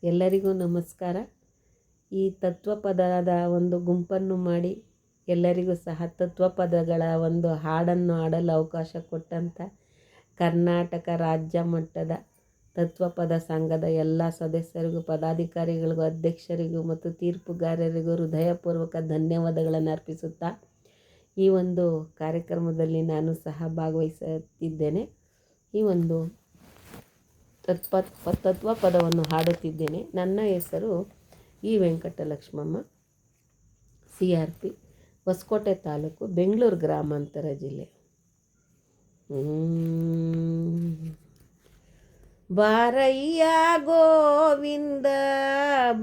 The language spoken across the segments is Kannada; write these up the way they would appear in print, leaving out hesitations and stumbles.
ಎಲ್ಲರಿಗೂ ನಮಸ್ಕಾರ. ಈ ತತ್ವಪದದ ಒಂದು ಗುಂಪನ್ನು ಮಾಡಿ ಎಲ್ಲರಿಗೂ ಸಹ ತತ್ವಪದಗಳ ಒಂದು ಹಾಡನ್ನು ಹಾಡಲು ಅವಕಾಶ ಕೊಟ್ಟಂಥ ಕರ್ನಾಟಕ ರಾಜ್ಯ ಮಟ್ಟದ ತತ್ವಪದ ಸಂಘದ ಎಲ್ಲ ಸದಸ್ಯರಿಗೂ, ಪದಾಧಿಕಾರಿಗಳಿಗೂ, ಅಧ್ಯಕ್ಷರಿಗೂ ಮತ್ತು ತೀರ್ಪುಗಾರರಿಗೂ ಹೃದಯಪೂರ್ವಕ ಧನ್ಯವಾದಗಳನ್ನು ಅರ್ಪಿಸುತ್ತಾ ಈ ಒಂದು ಕಾರ್ಯಕ್ರಮದಲ್ಲಿ ನಾನು ಸಹ ಭಾಗವಹಿಸುತ್ತಿದ್ದೇನೆ. ಈ ಒಂದು ತತ್ವಪದವನ್ನು ಹಾಡುತ್ತಿದ್ದೇನೆ. ನನ್ನ ಹೆಸರು ಈ ವೆಂಕಟಲಕ್ಷ್ಮಮ್ಮ, CRP, ಹೊಸಕೋಟೆ ತಾಲೂಕು, ಬೆಂಗಳೂರು ಗ್ರಾಮಾಂತರ ಜಿಲ್ಲೆ. ಬಾರಯ್ಯ ಗೋವಿಂದ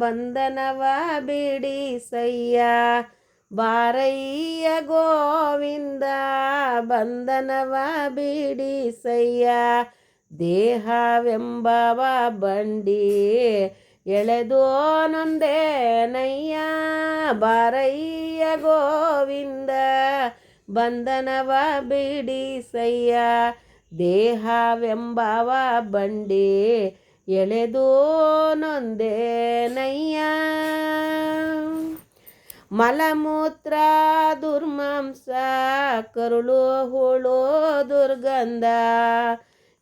ಬಂಧನವ ಬಿಡಿಸಯ್ಯ, ಬಾರಯ್ಯ ಗೋವಿಂದ ಬಂಧನವ ಬಿಡಿಸಯ್ಯ, ದೇಹವೆಂಬವ ಬಂಡಿ ಎಳೆದೋನೊಂದೇ ನಯ್ಯ, ಬಾರಯ್ಯ ಗೋವಿಂದ ಬಂಧನವ ಬಿಡಿಸಯ್ಯ, ದೇಹವೆಂಬವ ಬಂಡಿ ಎಳೆದೋನೊಂದೇ ನಯ್ಯ. ಮಲಮೂತ್ರ ದುರ್ಮಾಂಸ ಕರುಳು ಹುಳು ದುರ್ಗಂಧ,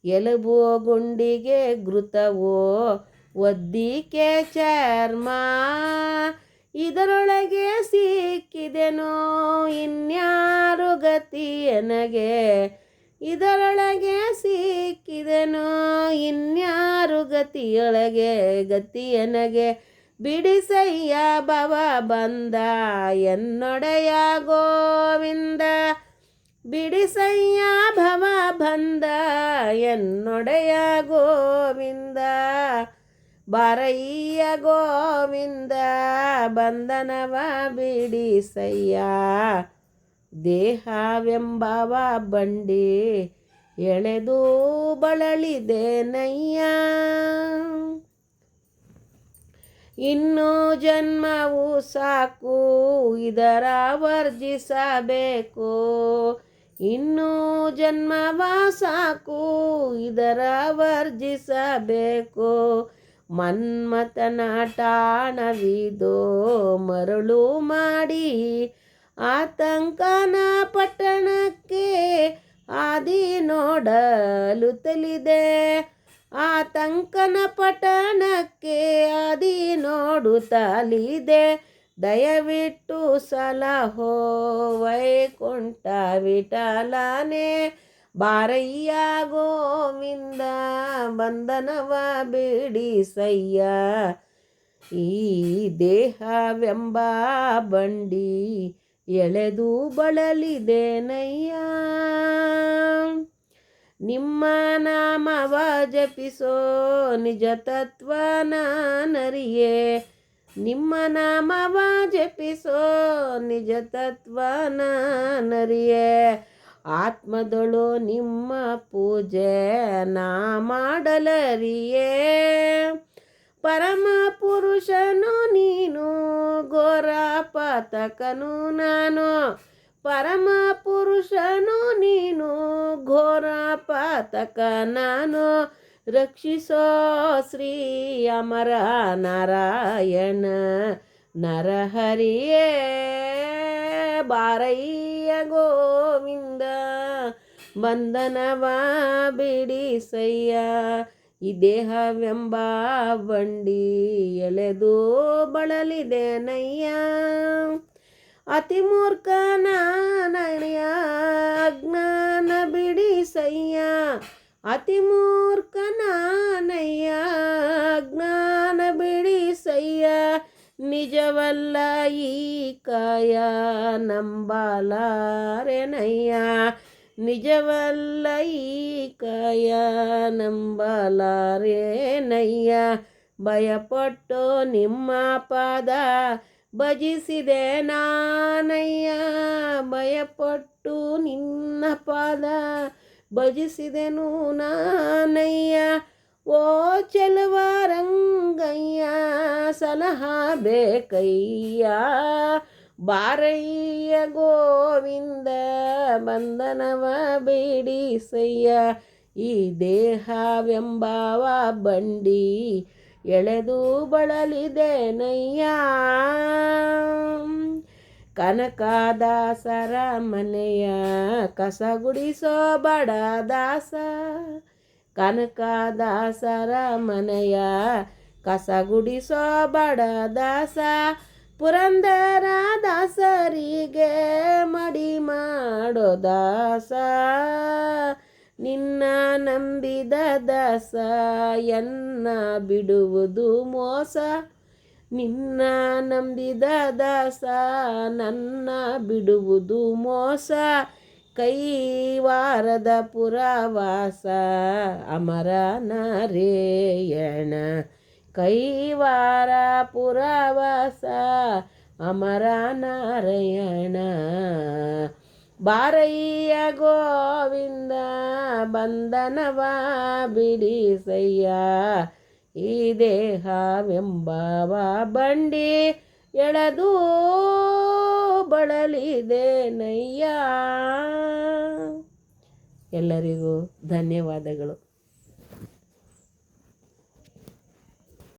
ಎಲುಬು ಗುಂಡಿಗೆ ಘೃತವೋ ಒದ್ದಿಕೆ ಚರ್ಮ, ಇದರೊಳಗೆ ಸಿಕ್ಕಿದೆನೋ ಇನ್ಯಾರು ಗತಿಯನಗೆ, ಇದರೊಳಗೆ ಸಿಕ್ಕಿದೆನೋ ಇನ್ಯಾರು ಗತಿಯನಗೆ, ಬಿಡಿಸಯ್ಯ ಭವ ಬಂದ ಎನ್ನೊಡೆಯ ಗೋವಿಂದ, ಬಿಡಿಸಯ್ಯ ಭವ ಬಂದ ಎನ್ನೊಡೆಯ ಗೋವಿಂದ, ಬಾರಯ್ಯ ಗೋವಿಂದ ಬಂಧನವ ಬಿಡಿಸಯ್ಯ, ದೇಹವೆಂಬವ ಬಂಡಿ ಎಳೆದು ಬಳಲಿದೆ ನಯ್ಯ. ಇನ್ನು ಜನ್ಮವು ಸಾಕು ಇದರ ವರ್ಜಿಸಬೇಕು, ಇನ್ನು ಜನ್ಮವ ಸಾಕು ಇದರ ವರ್ಜಿಸಬೇಕು, ಮನ್ಮಥನ ಟಾಣವಿದೋ ಮರಳು ಮಾಡಿ ಆತಂಕನ ಪಟ್ಟಣಕ್ಕೆ ಆದಿ ನೋಡಲು ತಲಿದೆ, ಆತಂಕನ ಪಟ್ಟಣಕ್ಕೆ ಆದಿ ನೋಡುತ್ತಲಿದೆ, ದಯವಿಟ್ಟು ಸಲಹೋ ವೈಕುಂಠ ವಿಠಲನೆ, ಬಾರಯ್ಯ ಗೋವಿಂದ ಬಂಧನವ ಬಿಡಿಸಯ್ಯ, ಈ ದೇಹವೆಂಬ ಬಂಡಿ ಎಳೆದು ಬಳಲಿದೆ ನಯ್ಯ. ನಿಮ್ಮ ನಾಮವ ಜಪಿಸೋ ನಿಜ ತತ್ವ ನಾನರಿಯೇ, ನಿಮ್ಮ ನಾಮವ ಜಪಿಸೋ ನಿಜ ತತ್ವ ನಾನರಿಯೇ, ಆತ್ಮದಳು ನಿಮ್ಮ ಪೂಜೆ ನಾ ಮಾಡಲರಿಯೇ, ಪರಮ ಪುರುಷನು ನೀನು ಘೋರ ಪಾತಕನು ನಾನು, ಪರಮ ಪುರುಷನು ನೀನು ಘೋರ ಪಾತಕ ನಾನು, ರಕ್ಷಿಸೋ ಶ್ರೀ ಅಮರ ನಾರಾಯಣ ನರಹರಿಯೇ, ಬಾರಯ್ಯ ಗೋವಿಂದ ಬಂಧನವ ಬಿಡಿಸಯ್ಯ, ಈ ದೇಹವೆಂಬ ಬಂಡಿ ಎಳೆದು ಬಳಲಿದೆ ನಯ್ಯ. ಅತಿ ಮೂರ್ಖನ ನಯ್ಯ ಅಜ್ಞಾನ ಬಿಡಿಸಯ್ಯ, ಅತಿ ಮೂರ್ಖನ ನಯ್ಯ ಅಜ್ಞಾನ ಬಿಡಿಸಯ್ಯ, ನಿಜವಲ್ಲ ಈ ಕಾಯ ನಂಬಲಾರೆನಯ್ಯ, ನಿಜವಲ್ಲ ಈ ಕಾಯ ನಂಬಲಾರೆನಯ್ಯ, ಭಯಪಟ್ಟು ನಿಮ್ಮ ಪಾದ ಭಜಿಸಿದೆ ನಾನಯ್ಯ, ಭಯಪಟ್ಟು ನಿನ್ನ ಪಾದ ಭಜಿಸಿದೆನು ನಾನಯ್ಯ, ಓ ಚೆಲುವರಂಗಯ್ಯ ಸಲಹ ಬೇಕಯ್ಯ, ಬಾರಯ್ಯ ಗೋವಿಂದ ಬಂಧನವ ಬಿಡಿಸಯ್ಯ, ಈ ದೇಹವೆಂಬವ ಬಂಡಿ ಎಳೆದು ಬಳಲಿದೆನಯ್ಯ. ಕನಕದಾಸರ ಮನೆಯ ಕಸ ಗುಡಿಸೋ ಬಡ ದಾಸ. ಕನಕದಾಸರ ಮನೆಯ ಕಸ ಗುಡಿಸೋ ಬಡ ದಾಸ. ಪುರಂದರ ದಾಸರಿಗೆ ಮಡಿ ಮಾಡೋ ದಾಸ. ನಿನ್ನ ನಂಬಿದ ದಾಸ ಎನ್ನ ಬಿಡುವುದು ಮೋಸ. ನಿನ್ನ ನಂಬಿದ ದಾಸ ನನ್ನ ಬಿಡುವುದು ಮೋಸ. ಕೈವಾರದ ಪುರವಾಸ ಅಮರ ನಾರಾಯಣ. ಕೈವಾರ ಪುರವಾಸ ಅಮರ ನಾರಾಯಣ. ಬಾರಯ್ಯ ಗೋವಿಂದ ಬಂಧನವ ಬಿಡಿಸಯ್ಯ. ಈ ದೇಹವೆಂಬವ ಬಂಡಿ ಎಳೆದು ಬಳಲಿದೆನಯ್ಯ. ಎಲ್ಲರಿಗೂ ಧನ್ಯವಾದಗಳು.